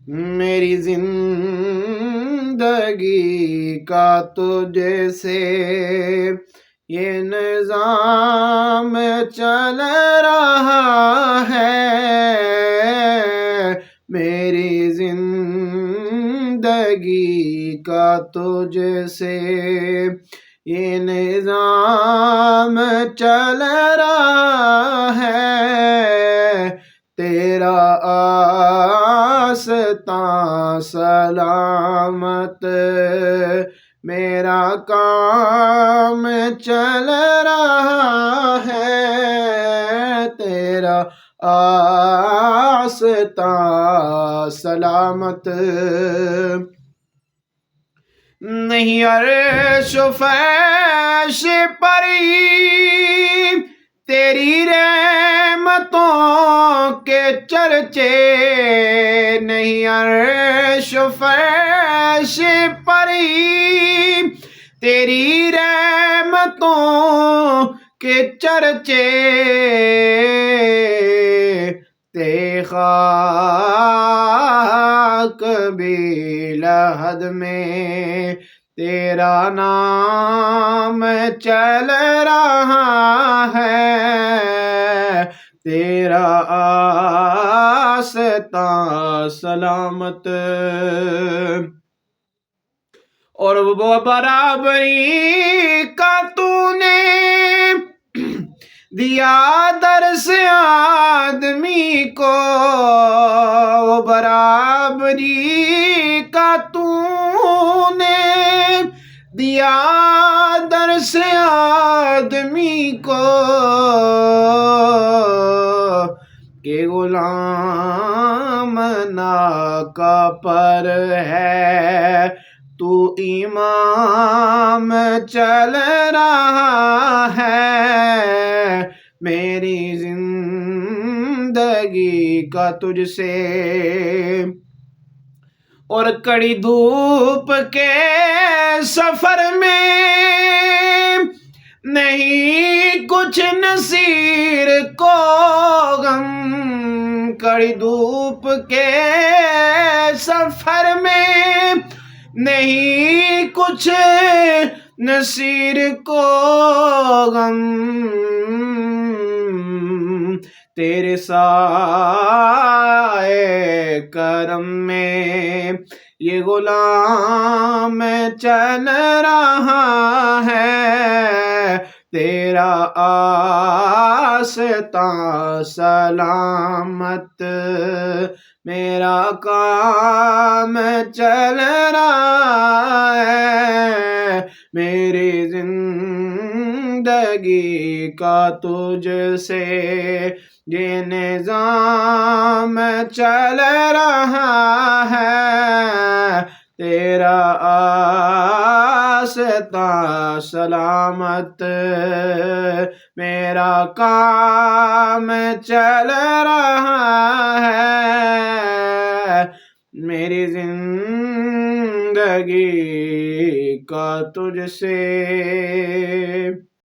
میری زندگی کا تجھ سے یہ نظام چل رہا ہے، میری زندگی کا تجھ سے یہ نظام چل رہا ہے، تیرا آستاں سلامت میرا کام چل رہا ہے، تیرا آستاں سلامت نہیں عرش و فرش پر تیری رحمتوں کے چرچے، نہیں عرش و فرش پر تیری رحمتوں کے چرچے، خاک بھی لحد میں تیرا نام چل رہا ہے، تیرا آستاں سلامت اور وہ برابری کا تو نے دیا درس آدمی کو، وہ برابری کا تو نے دیا درس آدمی کو کہ غلام ناکا پر ہے تو امام چل رہا ہے، میری زندگی کا تجھ سے اور کڑی دھوپ کے سفر میں نہیں کچھ نصیر کو غم، کڑی دھوپ کے سفر میں نہیں کچھ نصیر کو غم، تیرے سائے کرم میں یہ غلام چل رہا ہے، تیرا آستاں سلامت میرا کام چل رہا ہے، میری زندگی کا تجھ سے یہ نظام چل رہا ہے، تیرا آستاں سلامت میرا کام چل رہا ہے، میری زندگی کا تجھ سے